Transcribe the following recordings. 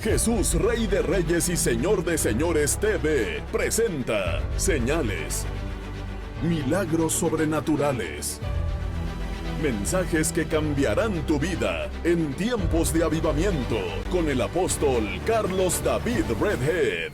Jesús, Rey de Reyes y Señor de Señores TV, presenta Señales, Milagros Sobrenaturales, mensajes que cambiarán tu vida en tiempos de avivamiento, con el apóstol Carlos David Redhead.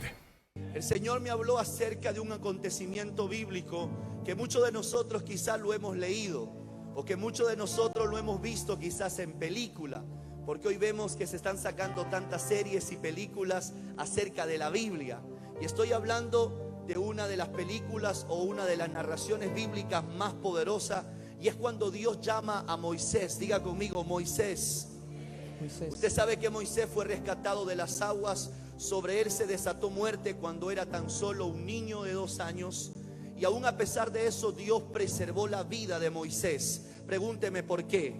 El Señor me habló acerca de un acontecimiento bíblico que muchos de nosotros quizás lo hemos leído, o que muchos de nosotros lo hemos visto quizás en película, porque hoy vemos que se están sacando tantas series y películas acerca de la Biblia. Y estoy hablando de una de las películas o una de las narraciones bíblicas más poderosas, y es cuando Dios llama a Moisés. Diga conmigo, Moisés. Usted sabe que Moisés fue rescatado de las aguas. Sobre él se desató muerte cuando era tan solo un niño de 2 años. Y aún a pesar de eso, Dios preservó la vida de Moisés. Pregúnteme por qué.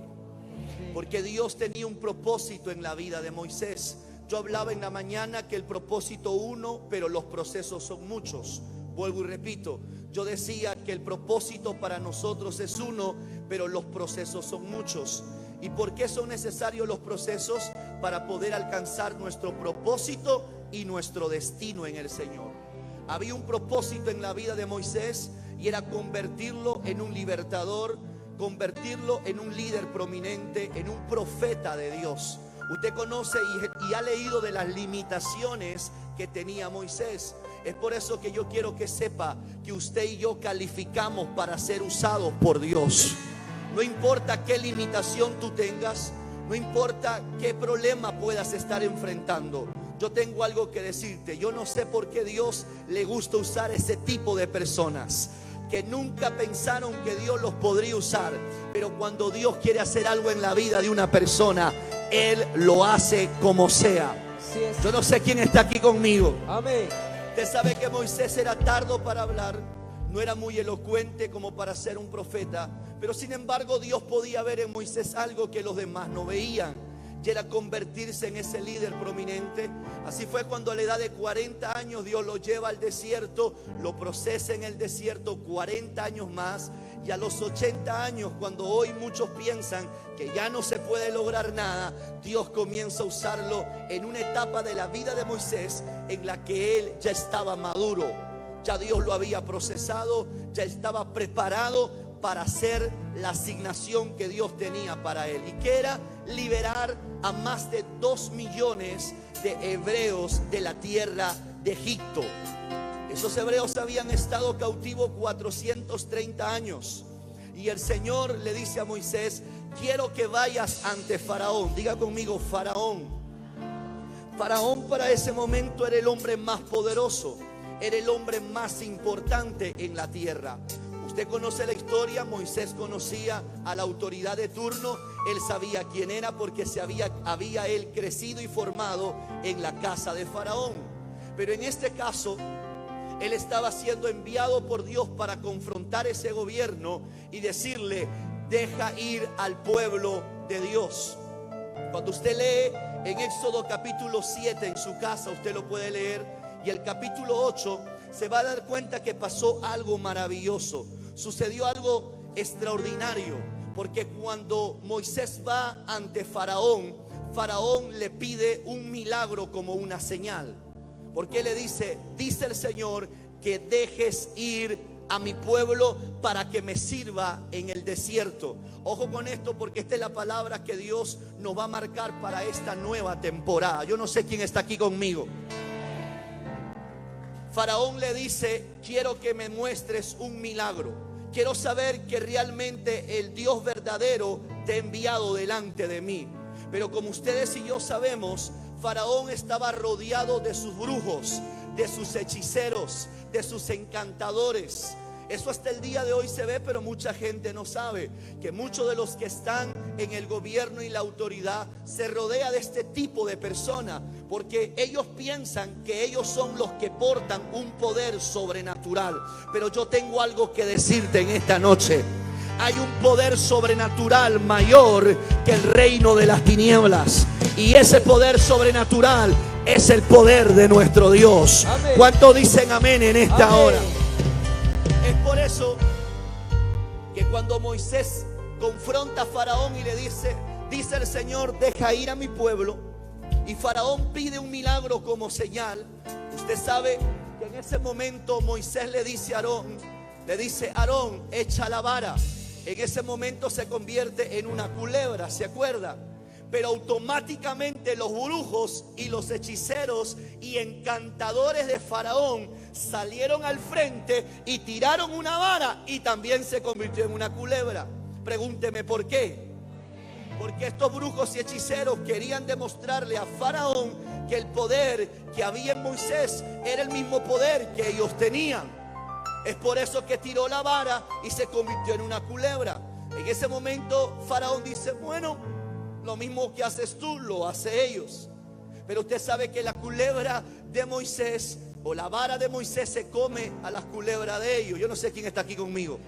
Porque Dios tenía un propósito en la vida de Moisés. Yo hablaba en la mañana que el propósito uno, pero los procesos son muchos. Vuelvo y repito, yo decía que el propósito para nosotros es uno, pero los procesos son muchos. ¿Y por qué son necesarios los procesos? Para poder alcanzar nuestro propósito y nuestro destino en el Señor. Había un propósito en la vida de Moisés, y era convertirlo en un libertador, convertirlo en un líder prominente, en un profeta de Dios. Usted conoce y ha leído de las limitaciones que tenía Moisés. Es por eso que yo quiero que sepa que usted y yo calificamos para ser usados por Dios. No importa qué limitación tú tengas, no importa qué problema puedas estar enfrentando. Yo tengo algo que decirte. Yo no sé por qué Dios le gusta usar ese tipo de personas que nunca pensaron que Dios los podría usar, pero cuando Dios quiere hacer algo en la vida de una persona, Él lo hace como sea. Yo no sé quién está aquí conmigo. Amén. Usted sabe que Moisés era tardo para hablar, no era muy elocuente como para ser un profeta, pero sin embargo Dios podía ver en Moisés algo que los demás no veían, y era convertirse en ese líder prominente. Así fue cuando a la edad de 40 años Dios lo lleva al desierto, lo procesa en el desierto 40 años más, y a los 80 años, cuando hoy muchos piensan que ya no se puede lograr nada, Dios comienza a usarlo en una etapa de la vida de Moisés en la que él ya estaba maduro. Ya Dios lo había procesado, ya estaba preparado para hacer la asignación que Dios tenía para él, y que era liberar a más de 2 millones de hebreos de la tierra de Egipto. Esos hebreos habían estado cautivos 430 años, y el Señor le dice a Moisés: quiero que vayas ante Faraón. Diga conmigo, Faraón. Faraón para ese momento era el hombre más poderoso, era el hombre más importante en la tierra. Usted conoce la historia. Moisés conocía a la autoridad de turno. Él sabía quién era porque había él crecido y formado en la casa de Faraón. Pero en este caso, él estaba siendo enviado por Dios para confrontar ese gobierno y decirle: deja ir al pueblo de Dios. Cuando usted lee en Éxodo capítulo 7 en su casa, usted lo puede leer, y el capítulo 8, se va a dar cuenta que pasó algo maravilloso. Sucedió algo extraordinario, porque cuando Moisés va ante Faraón, Faraón le pide un milagro como una señal. Porque le dice: dice el Señor que dejes ir a mi pueblo para que me sirva en el desierto. Ojo con esto, porque esta es la palabra que Dios nos va a marcar para esta nueva temporada. Yo no sé quién está aquí conmigo. Faraón le dice: quiero que me muestres un milagro. Quiero saber que realmente el Dios verdadero te ha enviado delante de mí. Pero como ustedes y yo sabemos, Faraón estaba rodeado de sus brujos, de sus hechiceros, de sus encantadores. Eso hasta el día de hoy se ve, pero mucha gente no sabe que muchos de los que están en el gobierno y la autoridad se rodea de este tipo de personas, porque ellos piensan que ellos son los que portan un poder sobrenatural. Pero yo tengo algo que decirte en esta noche. Hay un poder sobrenatural mayor que el reino de las tinieblas, y ese poder sobrenatural es el poder de nuestro Dios. Amén. ¿Cuántos dicen amén en esta hora? Es por eso que cuando Moisés confronta a Faraón y le dice el Señor: deja ir a mi pueblo, Y Faraón pide un milagro como señal. Usted sabe que en ese momento Moisés le dice a Aarón, echa la vara. En ese momento se convierte en una culebra, ¿se acuerda? Pero automáticamente los brujos y los hechiceros y encantadores de Faraón salieron al frente y tiraron una vara y también se convirtió en una culebra. Pregúnteme por qué. Porque estos brujos y hechiceros querían demostrarle a Faraón que el poder que había en Moisés era el mismo poder que ellos tenían. Es por eso que tiró la vara y se convirtió en una culebra. En ese momento Faraón dice, bueno, lo mismo que haces tú, lo hace ellos. Pero usted sabe que la culebra de Moisés o la vara de Moisés se come a las culebras de ellos. Yo no sé quién está aquí conmigo.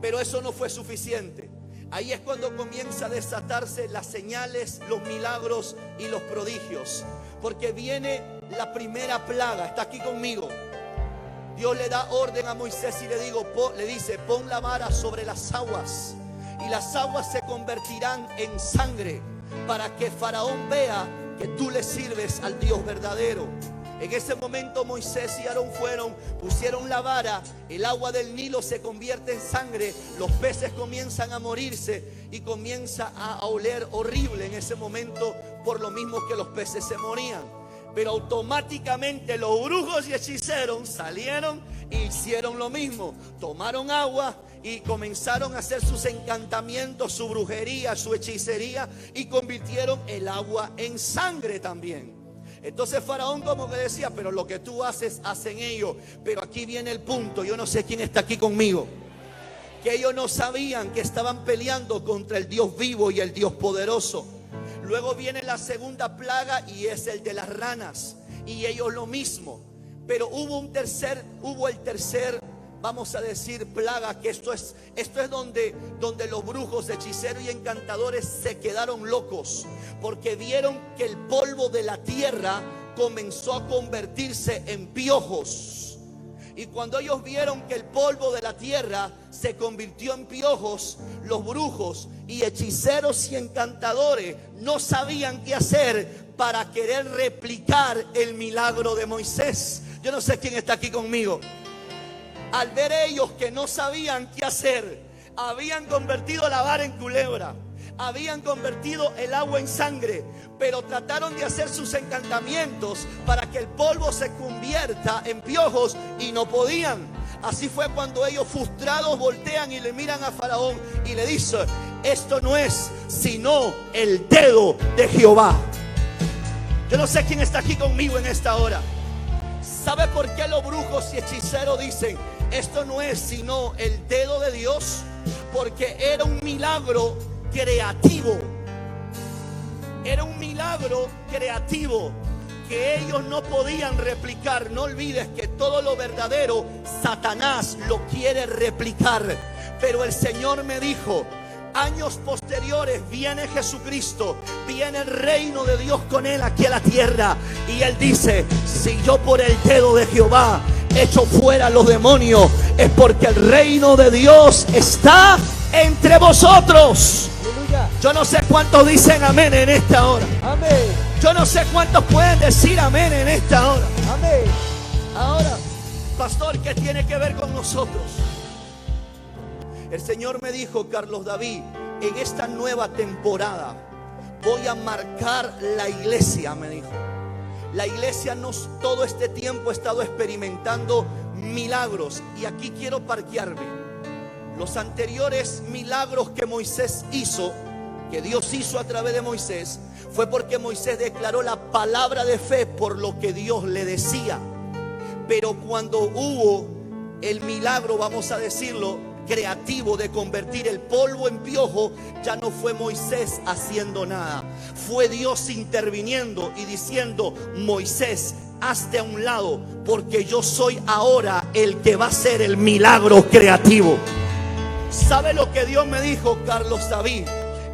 Pero eso no fue suficiente. Ahí es cuando comienza a desatarse las señales, los milagros y los prodigios. Porque viene la primera plaga. Está aquí conmigo. Dios le da orden a Moisés y le dice, pon la vara sobre las aguas y las aguas se convertirán en sangre para que Faraón vea que tú le sirves al Dios verdadero. En ese momento Moisés y Aarón pusieron la vara, el agua del Nilo se convierte en sangre, los peces comienzan a morirse y comienza a oler horrible en ese momento por lo mismo que los peces se morían. Pero automáticamente los brujos y hechiceros salieron e hicieron lo mismo. Tomaron agua y comenzaron a hacer sus encantamientos, su brujería, su hechicería y convirtieron el agua en sangre también. Entonces Faraón como que decía, pero lo que tú haces, hacen ellos. Pero aquí viene el punto, yo no sé quién está aquí conmigo. Que ellos no sabían que estaban peleando contra el Dios vivo y el Dios poderoso. Luego viene la segunda plaga y es el de las ranas. Y ellos lo mismo. Pero hubo el tercer, vamos a decir, plaga. Que esto es donde los brujos, hechiceros y encantadores se quedaron locos. Porque vieron que el polvo de la tierra comenzó a convertirse en piojos. Y cuando ellos vieron que el polvo de la tierra se convirtió en piojos, los brujos y hechiceros y encantadores no sabían qué hacer para querer replicar el milagro de Moisés. Yo no sé quién está aquí conmigo. Al ver ellos que no sabían qué hacer, habían convertido la vara en culebra, habían convertido el agua en sangre, pero trataron de hacer sus encantamientos para que el polvo se convierta en piojos y no podían. Así fue cuando ellos frustrados voltean y le miran a Faraón y le dicen, esto no es sino el dedo de Jehová. Yo no sé quién está aquí conmigo en esta hora. ¿Sabe por qué los brujos y hechiceros dicen, esto no es sino el dedo de Dios? Porque era un milagro creativo. Era un milagro creativo que ellos no podían replicar. No olvides que todo lo verdadero Satanás lo quiere replicar. Pero el Señor me dijo, años posteriores viene Jesucristo, viene el reino de Dios con él aquí a la tierra. Y él dice, si yo por el dedo de Jehová echo fuera los demonios, es porque el reino de Dios está entre vosotros. Yo no sé cuántos dicen amén en esta hora. Amén. Yo no sé cuántos pueden decir amén en esta hora. Amén. Ahora, pastor, ¿qué tiene que ver con nosotros? El Señor me dijo, Carlos David, en esta nueva temporada voy a marcar la iglesia, me dijo. La iglesia todo este tiempo ha estado experimentando milagros y aquí quiero parquearme. Los anteriores milagros que Moisés hizo, que Dios hizo a través de Moisés, fue porque Moisés declaró la palabra de fe por lo que Dios le decía. Pero cuando hubo el milagro, vamos a decirlo, creativo de convertir el polvo en piojo, ya no fue Moisés haciendo nada. Fue Dios interviniendo y diciendo, Moisés, hazte a un lado, porque yo soy ahora el que va a hacer el milagro creativo. ¿Sabe lo que Dios me dijo, Carlos David?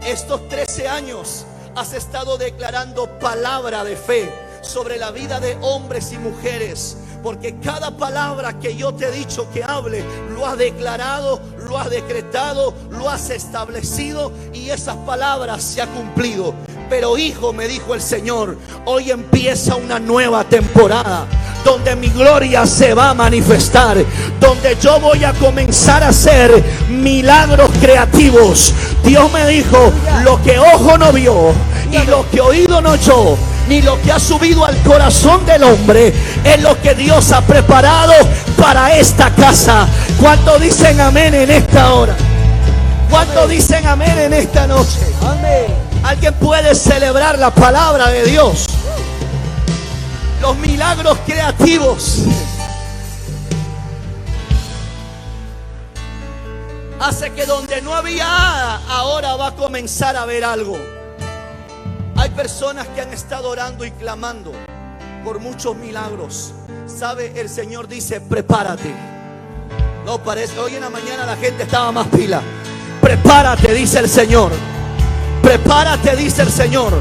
Estos 13 años has estado declarando palabra de fe sobre la vida de hombres y mujeres, porque cada palabra que yo te he dicho que hable, lo has declarado, lo has decretado, lo has establecido y esas palabras se han cumplido. Pero hijo, me dijo el Señor, hoy empieza una nueva temporada donde mi gloria se va a manifestar, donde yo voy a comenzar a hacer milagros creativos. Dios me dijo, lo que ojo no vio y lo que oído no oyó, ni lo que ha subido al corazón del hombre, es lo que Dios ha preparado para esta casa. ¿Cuántos dicen amén en esta hora? ¿Cuántos dicen amén en esta noche? Amén. Alguien puede celebrar la palabra de Dios. Los milagros creativos hace que donde no había nada, ahora va a comenzar a haber algo. Hay personas que han estado orando y clamando por muchos milagros. ¿Sabe? El Señor dice, prepárate. No parece, hoy en la mañana la gente estaba más pila. Prepárate, dice el Señor. Prepárate, dice el Señor,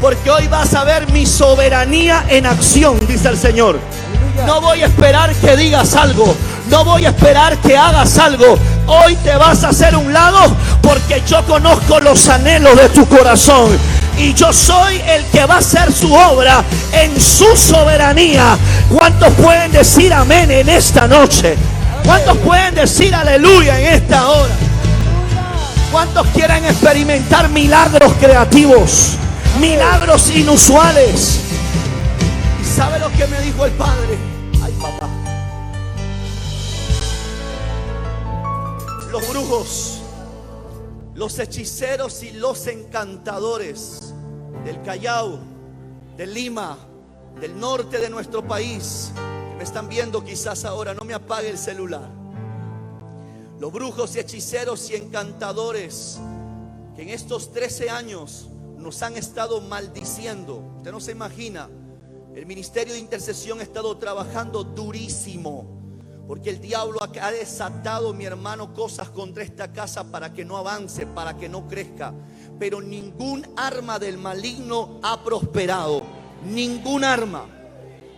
porque hoy vas a ver mi soberanía en acción, dice el Señor. No voy a esperar que digas algo, no voy a esperar que hagas algo. Hoy te vas a hacer un lado, porque yo conozco los anhelos de tu corazón, y yo soy el que va a hacer su obra en su soberanía. ¿Cuántos pueden decir amén en esta noche? ¿Cuántos pueden decir aleluya en esta hora? ¿Cuántos quieren experimentar milagros creativos? Milagros inusuales. ¿Y sabe lo que me dijo el Padre? Ay, papá. Los brujos, los hechiceros y los encantadores del Callao, de Lima, del norte de nuestro país, que me están viendo quizás ahora, no me apague el celular. Los brujos y hechiceros y encantadores que en estos 13 años nos han estado maldiciendo. Usted no se imagina. El ministerio de intercesión ha estado trabajando durísimo, porque el diablo ha desatado, mi hermano, cosas contra esta casa para que no avance, para que no crezca. Pero ningún arma del maligno ha prosperado. Ningún arma.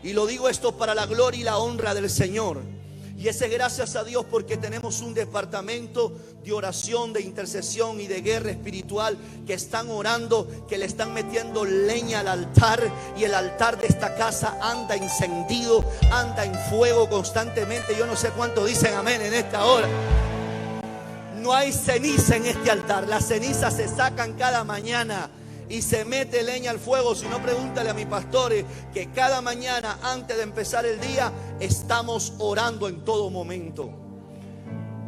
Y lo digo esto para la gloria y la honra del Señor. Y ese gracias a Dios, porque tenemos un departamento de oración, de intercesión y de guerra espiritual, que están orando, que le están metiendo leña al altar, y el altar de esta casa anda encendido, anda en fuego constantemente. Yo no sé cuántos dicen amén en esta hora. No hay ceniza en este altar. Las cenizas se sacan cada mañana y se mete leña al fuego. Si no, pregúntale a mis pastores, que cada mañana antes de empezar el día estamos orando en todo momento.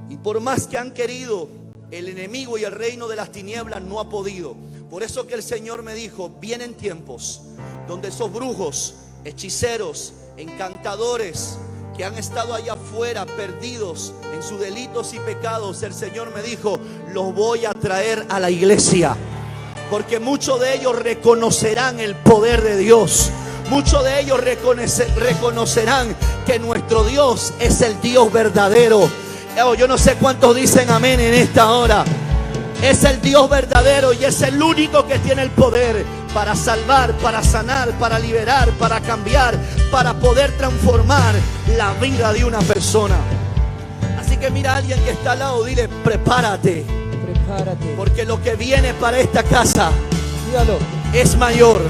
Y por más que han querido, el enemigo y el reino de las tinieblas no ha podido. Por eso que el Señor me dijo, vienen tiempos donde esos brujos, hechiceros, encantadores que han estado allá afuera perdidos en sus delitos y pecados, el Señor me dijo, los voy a traer a la iglesia. Porque muchos de ellos reconocerán el poder de Dios. Muchos de ellos reconocerán que nuestro Dios es el Dios verdadero. Yo no sé cuántos dicen amén en esta hora. Es el Dios verdadero y es el único que tiene el poder para salvar, para sanar, para liberar, para cambiar, para poder transformar la vida de una persona. Así que mira a alguien que está al lado, dile, prepárate. Porque lo que viene para esta casa, dígalo, es mayor.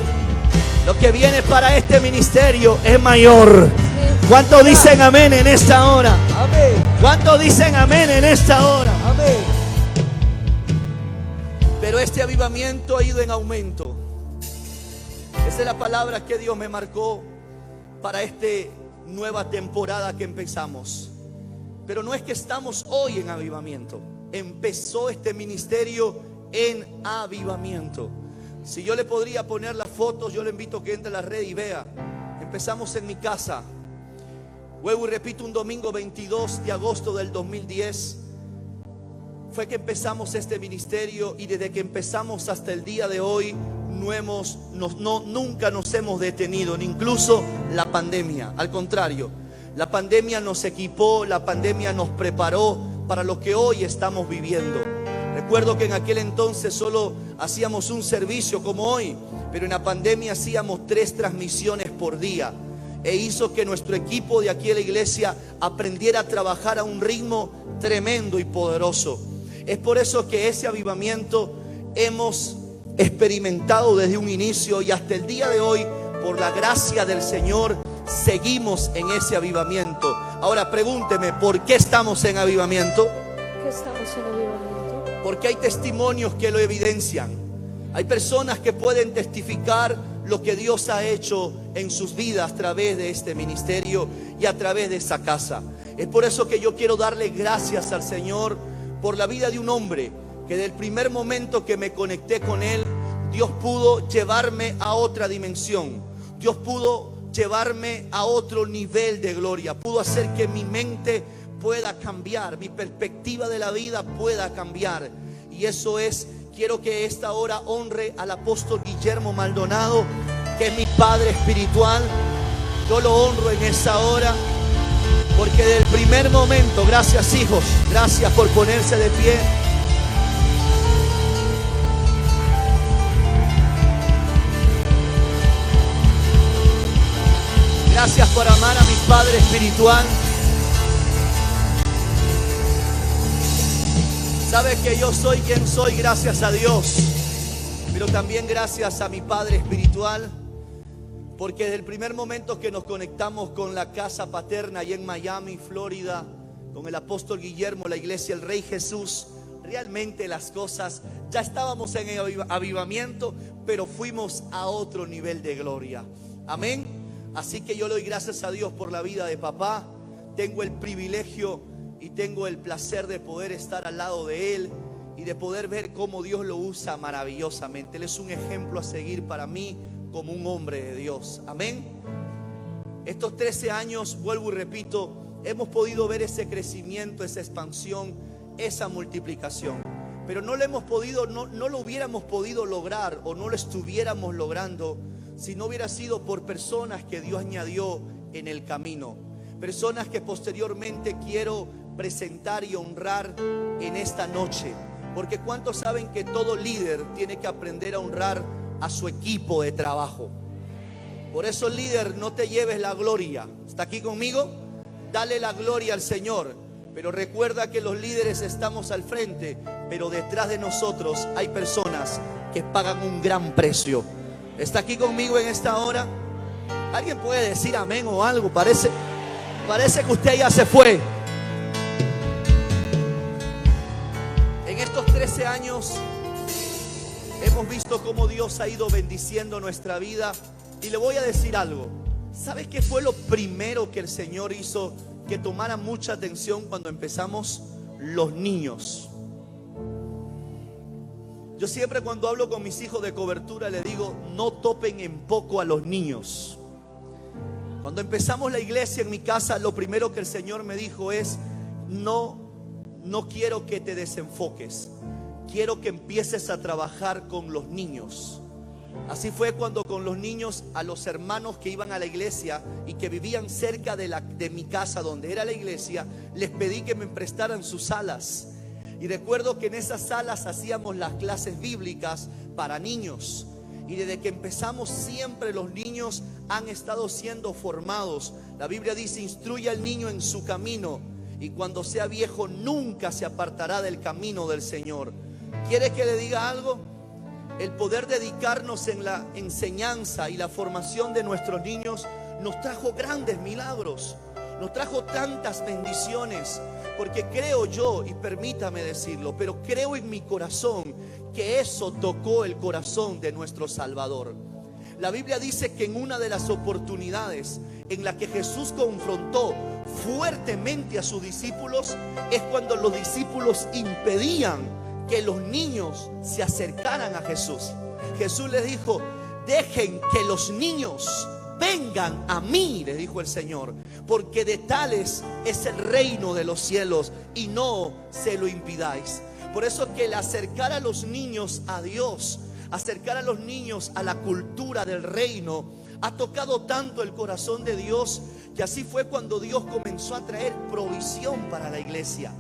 Lo que viene para este ministerio es mayor. ¿Cuántos dicen amén en esta hora? Amén. ¿Cuántos dicen amén en esta hora? Amén. Pero este avivamiento ha ido en aumento. Esa es la palabra que Dios me marcó para esta nueva temporada que empezamos. Pero no es que estamos hoy en avivamiento. Empezó este ministerio en avivamiento. Si yo le podría poner las fotos, yo le invito a que entre a la red y vea. Empezamos en mi casa. Vuelvo y repito, un domingo 22 de agosto del 2010 fue que empezamos este ministerio, y desde que empezamos hasta el día de hoy nunca nos hemos detenido, ni incluso la pandemia. Al contrario, la pandemia nos equipó, la pandemia nos preparó para lo que hoy estamos viviendo. Recuerdo que en aquel entonces solo hacíamos un servicio como hoy, pero en la pandemia hacíamos 3 transmisiones por día, e hizo que nuestro equipo de aquí en la iglesia aprendiera a trabajar a un ritmo tremendo y poderoso. Es por eso que ese avivamiento hemos experimentado desde un inicio y hasta el día de hoy, por la gracia del Señor, seguimos en ese avivamiento. Ahora pregúnteme, ¿por qué estamos en avivamiento? ¿Por qué estamos en avivamiento? Porque hay testimonios que lo evidencian. Hay personas que pueden testificar lo que Dios ha hecho en sus vidas a través de este ministerio y a través de esa casa. Es por eso que yo quiero darle gracias al Señor por la vida de un hombre que del primer momento que me conecté con él, Dios pudo llevarme a otra dimensión. Dios pudo llevarme a otro nivel de gloria. Pudo hacer que mi mente pueda cambiar, mi perspectiva de la vida pueda cambiar. Y eso es, quiero que esta hora honre al apóstol Guillermo Maldonado, que es mi padre espiritual. Yo lo honro en esa hora, porque del primer momento, gracias hijos, gracias por ponerse de pie. Gracias por amar a mi padre espiritual. Sabes que yo soy quien soy gracias a Dios, pero también gracias a mi padre espiritual, porque desde el primer momento que nos conectamos con la casa paterna allá en Miami, Florida, con el apóstol Guillermo, la iglesia El Rey Jesús, realmente las cosas, ya estábamos en el avivamiento, pero fuimos a otro nivel de gloria. Amén. Así que yo le doy gracias a Dios por la vida de papá. Tengo el privilegio y tengo el placer de poder estar al lado de él y de poder ver cómo Dios lo usa maravillosamente. Él es un ejemplo a seguir para mí como un hombre de Dios. Amén. Estos 13 años, vuelvo y repito, hemos podido ver ese crecimiento, esa expansión, esa multiplicación. Pero no lo hubiéramos podido lograr o no lo estuviéramos logrando si no hubiera sido por personas que Dios añadió en el camino. Personas que posteriormente quiero presentar y honrar en esta noche. Porque ¿cuántos saben que todo líder tiene que aprender a honrar a su equipo de trabajo? Por eso, líder, no te lleves la gloria. ¿Está aquí conmigo? Dale la gloria al Señor. Pero recuerda que los líderes estamos al frente, pero detrás de nosotros hay personas que pagan un gran precio. ¿Está aquí conmigo en esta hora? ¿Alguien puede decir amén o algo? Parece que usted ya se fue. En estos 13 años hemos visto cómo Dios ha ido bendiciendo nuestra vida. Y le voy a decir algo. ¿Sabes qué fue lo primero que el Señor hizo que tomara mucha atención cuando empezamos? Los niños. Yo siempre cuando hablo con mis hijos de cobertura le digo, no topen en poco a los niños. Cuando empezamos la iglesia en mi casa, lo primero que el Señor me dijo es, no quiero que te desenfoques, quiero que empieces a trabajar con los niños. Así fue cuando con los niños, a los hermanos que iban a la iglesia y que vivían cerca de mi casa donde era la iglesia, les pedí que me prestaran sus salas. Y recuerdo que en esas salas hacíamos las clases bíblicas para niños. Y desde que empezamos siempre los niños han estado siendo formados. La Biblia dice, instruye al niño en su camino y cuando sea viejo nunca se apartará del camino del Señor. ¿Quiere que le diga algo? El poder dedicarnos en la enseñanza y la formación de nuestros niños nos trajo grandes milagros, nos trajo tantas bendiciones. Porque creo yo, y permítame decirlo, pero creo en mi corazón que eso tocó el corazón de nuestro Salvador. La Biblia dice que en una de las oportunidades en la que Jesús confrontó fuertemente a sus discípulos es cuando los discípulos impedían que los niños se acercaran a Jesús. Jesús les dijo, dejen que los niños vengan a mí, le dijo el Señor, porque de tales es el reino de los cielos y no se lo impidáis. Por eso que el acercar a los niños a Dios, acercar a los niños a la cultura del reino, ha tocado tanto el corazón de Dios, que así fue cuando Dios comenzó a traer provisión para la iglesia.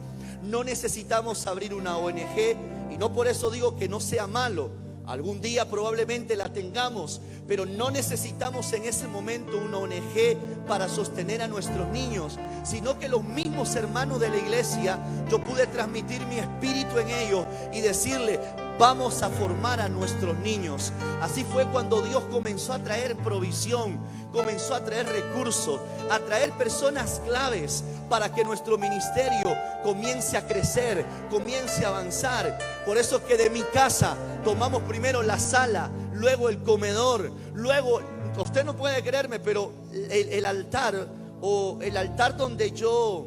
No necesitamos abrir una ONG, y no por eso digo que no sea malo. Algún día probablemente la tengamos, pero no necesitamos en ese momento una ONG para sostener a nuestros niños, sino que los mismos hermanos de la iglesia, yo pude transmitir mi espíritu en ellos y decirle: vamos a formar a nuestros niños. Así fue cuando Dios comenzó a traer provisión, comenzó a traer recursos, a traer personas claves para que nuestro ministerio comience a crecer, comience a avanzar. Por eso que de mi casa tomamos primero la sala, luego el comedor, luego, usted no puede creerme, pero el altar, o el altar donde yo,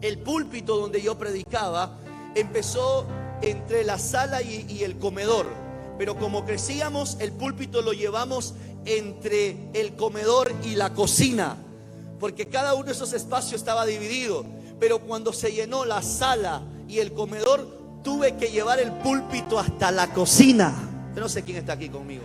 el púlpito donde yo predicaba, empezó entre la sala y el comedor. Pero como crecíamos, el púlpito lo llevamos entre el comedor y la cocina, porque cada uno de esos espacios estaba dividido. Pero cuando se llenó la sala y el comedor, tuve que llevar el púlpito hasta la cocina. Yo no sé quién está aquí conmigo.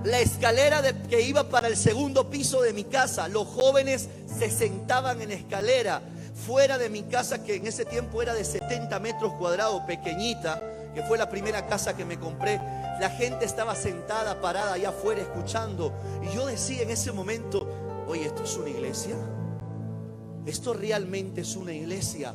La escalera que iba para el segundo piso de mi casa, los jóvenes se sentaban en escalera. Fuera de mi casa, que en ese tiempo era de 70 metros cuadrados, pequeñita, que fue la primera casa que me compré, la gente estaba sentada, parada allá afuera escuchando. Y yo decía en ese momento: oye, ¿esto es una iglesia? ¿Esto realmente es una iglesia?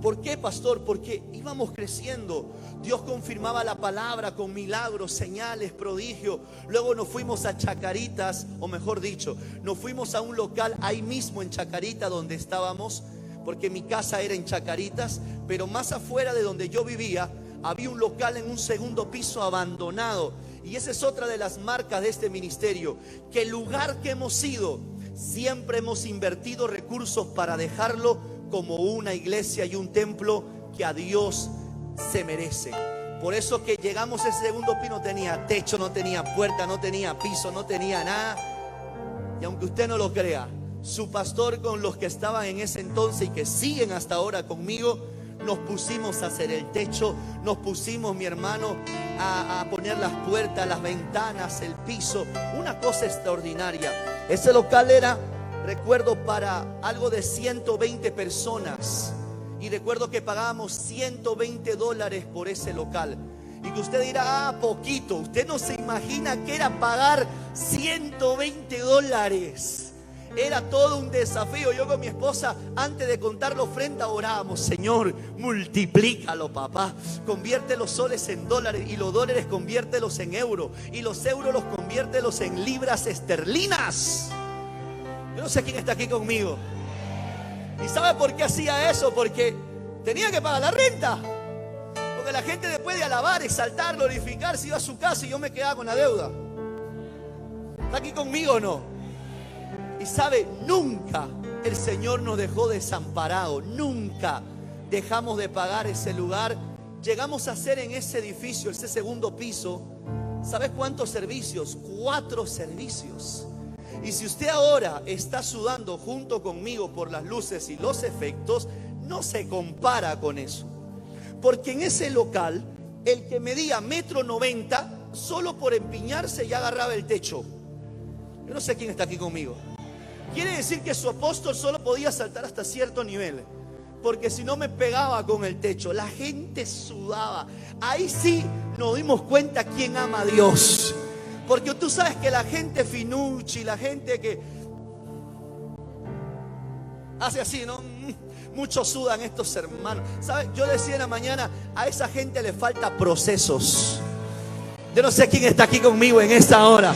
¿Por qué, pastor? Porque íbamos creciendo. Dios confirmaba la palabra con milagros, señales, prodigios. Luego nos fuimos a Chacaritas, o mejor dicho, nos fuimos a un local ahí mismo en Chacarita donde estábamos, porque mi casa era en Chacaritas, pero más afuera de donde yo vivía había un local en un segundo piso abandonado. Y esa es otra de las marcas de este ministerio, que el lugar que hemos ido, siempre hemos invertido recursos para dejarlo como una iglesia y un templo que a Dios se merece. Por eso que llegamos a ese segundo piso, no tenía techo, no tenía puerta, no tenía piso, no tenía nada. Y aunque usted no lo crea, su pastor con los que estaban en ese entonces y que siguen hasta ahora conmigo, nos pusimos a hacer el techo, nos pusimos, mi hermano, a poner las puertas, las ventanas, el piso. Una cosa extraordinaria. Ese local era, recuerdo, para algo de 120 personas. Y recuerdo que pagábamos $120 por ese local. Y que usted dirá: poquito. Usted no se imagina que era pagar $120. Era todo un desafío. Yo con mi esposa, antes de contar la ofrenda, orábamos: Señor, multiplícalo, papá. Convierte los soles en dólares, y los dólares conviértelos en euros, y los euros los conviértelos en libras esterlinas. Yo no sé quién está aquí conmigo. ¿Y sabe por qué hacía eso? Porque tenía que pagar la renta. Porque la gente, después de alabar, exaltar, glorificar, se iba a su casa y yo me quedaba con la deuda. ¿Está aquí conmigo o no? Y sabe, nunca el Señor nos dejó desamparados. Nunca dejamos de pagar ese lugar. Llegamos a hacer en ese edificio, ese segundo piso, ¿sabes cuántos servicios? 4 servicios. Y si usted ahora está sudando junto conmigo por las luces y los efectos, no se compara con eso. Porque en ese local, el que medía 1,90 m, solo por empiñarse ya agarraba el techo. Yo no sé quién está aquí conmigo. Quiere decir que su apóstol solo podía saltar hasta cierto nivel, porque si no me pegaba con el techo. La gente sudaba. Ahí sí nos dimos cuenta quién ama a Dios. Porque tú sabes que la gente finucci, la gente que hace así, ¿no? Muchos sudan estos hermanos. ¿Sabes? Yo decía en la mañana: a esa gente le falta procesos. Yo no sé quién está aquí conmigo en esta hora.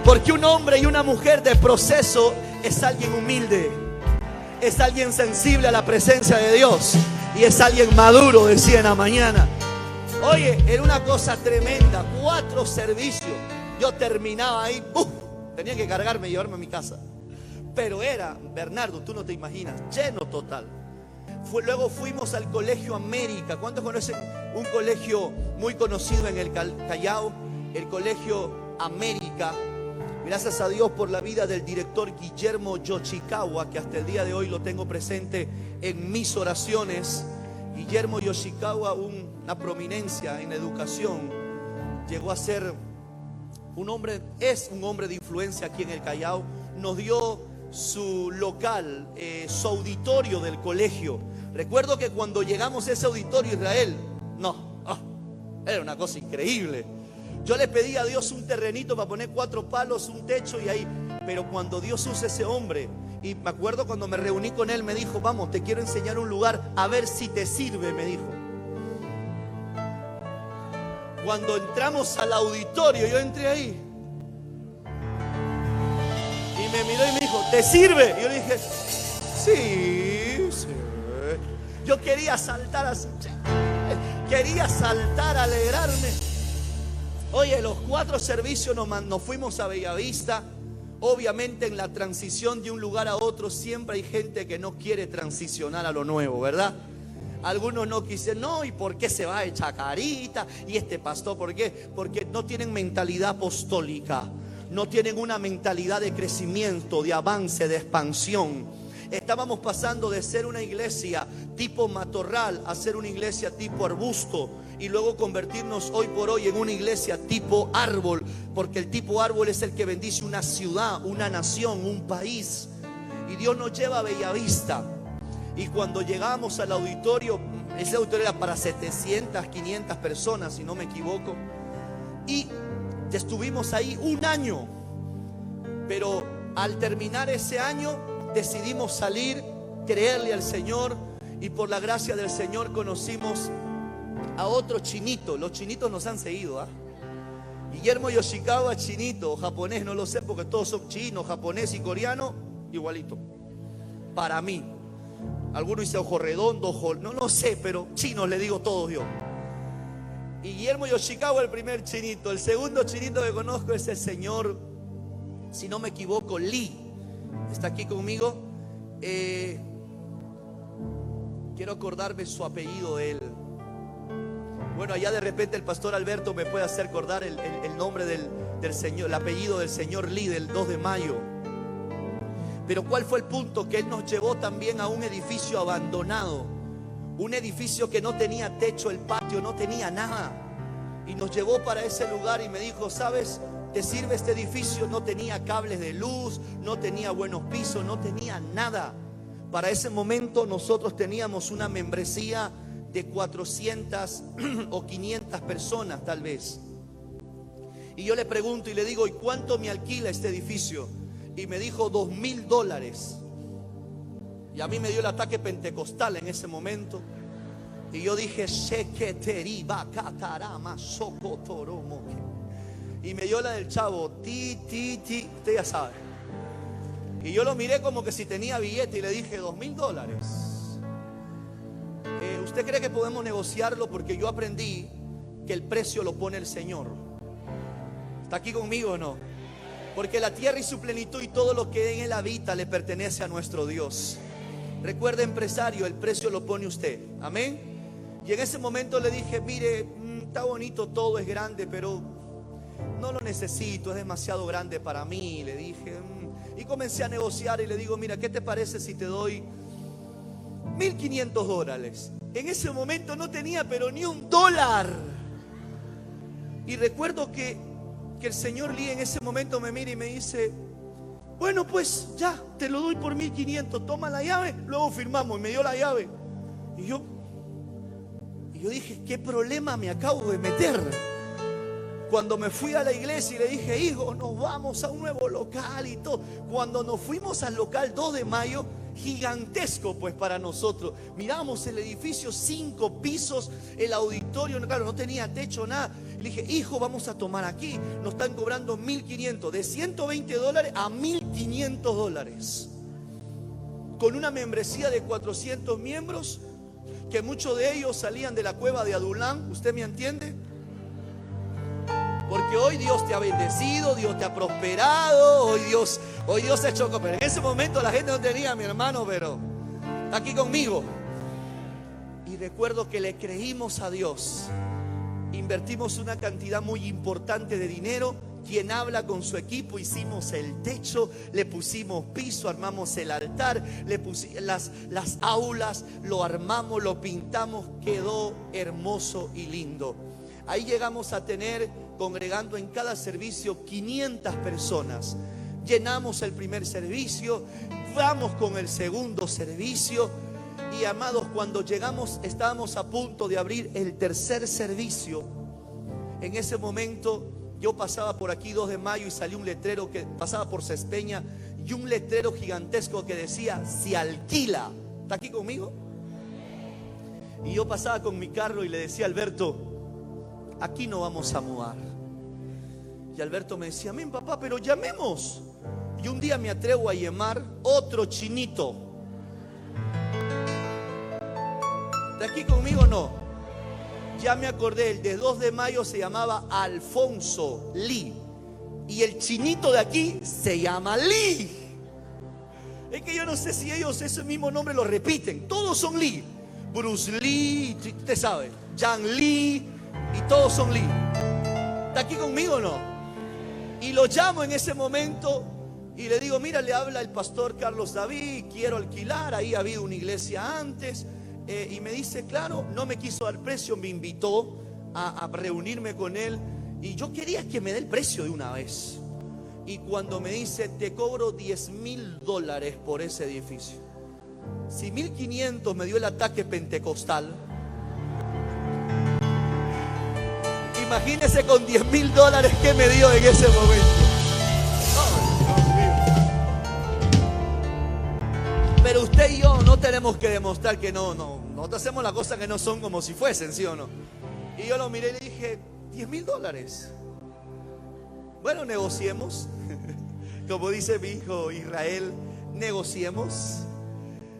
Porque un hombre y una mujer de proceso es alguien humilde, es alguien sensible a la presencia de Dios, y es alguien maduro, decía en la mañana. Oye, era una cosa tremenda. 4 servicios. Yo terminaba ahí, tenía que cargarme y llevarme a mi casa. Pero era, Bernardo, tú no te imaginas, lleno total. Luego fuimos al Colegio América. ¿Cuántos conocen un colegio muy conocido en el Callao? El Colegio América. Gracias a Dios por la vida del director Guillermo Yoshikawa, que hasta el día de hoy lo tengo presente en mis oraciones. Guillermo Yoshikawa, una prominencia en la educación, llegó a ser un hombre, es un hombre de influencia aquí en el Callao. Nos dio su local, su auditorio del colegio. Recuerdo que cuando llegamos a ese auditorio, Israel, era una cosa increíble. Yo le pedí a Dios un terrenito para poner 4 palos, un techo, y ahí Pero cuando Dios usa ese hombre, y me acuerdo cuando me reuní con él, me dijo, vamos, te quiero enseñar un lugar, a ver si te sirve, me dijo. Cuando entramos al auditorio, yo entré ahí. Y me miró y me dijo, ¿te sirve? Y yo le dije, sí, sí. Yo quería saltar así. Quería saltar, alegrarme. Oye, los 4 servicios nos fuimos a Bellavista. Obviamente en la transición de un lugar a otro siempre hay gente que no quiere transicionar a lo nuevo, ¿verdad? Algunos no quisieron, no, ¿y por qué se va a echar carita? ¿Y este pastor por qué? Porque no tienen mentalidad apostólica, no tienen una mentalidad de crecimiento, de avance, de expansión. Estábamos pasando de ser una iglesia tipo matorral a ser una iglesia tipo arbusto, y luego convertirnos hoy por hoy en una iglesia tipo árbol, porque el tipo árbol es el que bendice una ciudad, una nación, un país. Y Dios nos lleva a Bellavista. Y cuando llegamos al auditorio, ese auditorio era para 700, 500 personas, si no me equivoco. Y estuvimos ahí un año. Pero al terminar ese año, decidimos salir, creerle al Señor. Y por la gracia del Señor conocimos a otro chinito. Los chinitos nos han seguido, Guillermo Yoshikawa, chinito, japonés, no lo sé porque todos son chinos, japonés y coreano, igualito. Para mí. Algunos dicen ojo redondo, ojo, no lo sé, pero chinos le digo todos yo. Y Guillermo Yoshikawa, el primer chinito. El segundo chinito que conozco es el señor, si no me equivoco, Lee. Está aquí conmigo. Quiero acordarme su apellido de él. Bueno, allá de repente el pastor Alberto me puede hacer acordar el nombre del señor, el apellido del señor Lee, del 2 de mayo. Pero ¿cuál fue el punto? Que él nos llevó también a un edificio abandonado, un edificio que no tenía techo, el patio no tenía nada, y nos llevó para ese lugar y me dijo, ¿sabes? ¿Te sirve este edificio? No tenía cables de luz, no tenía buenos pisos, no tenía nada. Para ese momento nosotros teníamos una membresía de 400 o 500 personas tal vez. Y yo le pregunto y le digo, ¿y cuánto me alquila este edificio? Y me dijo $2,000. Y a mí me dio el ataque pentecostal en ese momento. Y yo dije, y me dio la del chavo, usted ya sabe. Y yo lo miré como que si tenía billete y le dije, $2,000. ¿Usted cree que podemos negociarlo? Porque yo aprendí que el precio lo pone el Señor. ¿Está aquí conmigo o no? Porque la tierra y su plenitud y todo lo que en él habita le pertenece a nuestro Dios. Recuerde, empresario, el precio lo pone usted. Amén. Y en ese momento le dije, mire, está bonito todo, es grande, pero no lo necesito, es demasiado grande para mí. Le dije, y comencé a negociar y le digo, mira, ¿qué te parece si te doy $1,500? En ese momento no tenía pero ni $1. Y recuerdo que el señor Lee en ese momento me mira y me dice, bueno, pues ya, te lo doy por 1,500, toma la llave, luego firmamos. Y me dio la llave. Y yo dije, ¿qué problema me acabo de meter? Cuando me fui a la iglesia y le dije, hijo, nos vamos a un nuevo local y todo. Cuando nos fuimos al local 2 de mayo, gigantesco pues para nosotros. Miramos el edificio, 5 pisos, el auditorio, claro, no tenía techo, nada. Le dije, hijo, vamos a tomar aquí. Nos están cobrando 1,500, de $120 a $1,500. Con una membresía de 400 miembros, que muchos de ellos salían de la cueva de Adulán. ¿Usted me entiende? Porque hoy Dios te ha bendecido, Dios te ha prosperado, hoy Dios ha hecho cosas. Pero en ese momento la gente no tenía, mi hermano, pero está aquí conmigo. Y recuerdo que le creímos a Dios. Invertimos una cantidad muy importante de dinero. Quien habla con su equipo, hicimos el techo, le pusimos piso, armamos el altar, le pusimos las aulas, lo armamos, lo pintamos, quedó hermoso y lindo. Ahí llegamos a tener, congregando en cada servicio, 500 personas. Llenamos el primer servicio, vamos con el segundo servicio. Y amados, cuando llegamos, estábamos a punto de abrir el tercer servicio. En ese momento Yo pasaba por aquí 2 de mayo y salió un letrero que pasaba por Cespeña y un letrero gigantesco que decía: se alquila. ¿Está aquí conmigo? Y yo pasaba con mi carro y le decía a Alberto: aquí no vamos a mudar. Y Alberto me decía: amén, papá, pero llamemos. Y un día me atrevo a llamar otro chinito. ¿Está aquí conmigo o no? Ya me acordé, el de 2 de mayo se llamaba Alfonso Lee. Y el chinito de aquí se llama Lee. Es que yo no sé si ellos ese mismo nombre lo repiten. Todos son Lee. Bruce Lee, usted sabe, Jan Lee, y todos son Lee. ¿Está aquí conmigo o no? Y lo llamo en ese momento y le digo: mira, le habla el pastor Carlos David, quiero alquilar, ahí ha habido una iglesia antes. Y me dice: claro, no me quiso dar precio, me invitó a reunirme con él. Y yo quería que me dé el precio de una vez. Y cuando me dice: te cobro $10,000 por ese edificio. Si 1,500 me dio el ataque pentecostal, imagínese con $10,000 que me dio en ese momento. Pero usted y yo no tenemos que demostrar que nosotros hacemos las cosas que no son como si fuesen, ¿sí o no? Y yo lo miré y le dije: $10,000. Bueno, negociemos. Como dice mi hijo Israel, negociemos.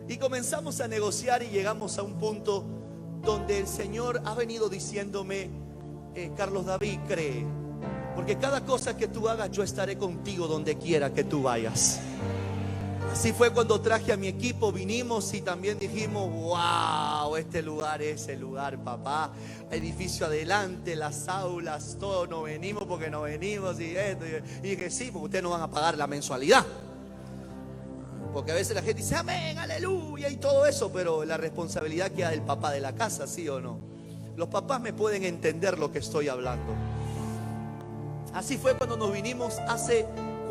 Y comenzamos a negociar y llegamos a un punto donde el Señor ha venido diciéndome: Carlos David, cree, porque cada cosa que tú hagas, yo estaré contigo donde quiera que tú vayas. Así fue cuando traje a mi equipo, vinimos y también dijimos: wow, este lugar es el lugar, papá. Edificio adelante, las aulas, todo, no venimos porque no venimos y esto. Y dije: sí, porque ustedes no van a pagar la mensualidad. Porque a veces la gente dice: amén, aleluya y todo eso, pero la responsabilidad queda del papá de la casa, ¿sí o no? Los papás me pueden entender lo que estoy hablando. Así fue cuando nos vinimos hace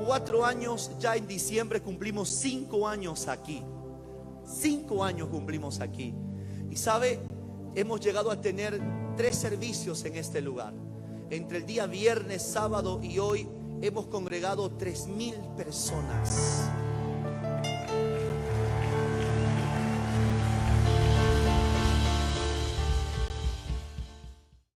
4 años, ya en diciembre cumplimos 5 años aquí. 5 años cumplimos aquí. Y sabe, hemos llegado a tener 3 servicios en este lugar. Entre el día viernes, sábado y hoy hemos congregado 3,000 personas.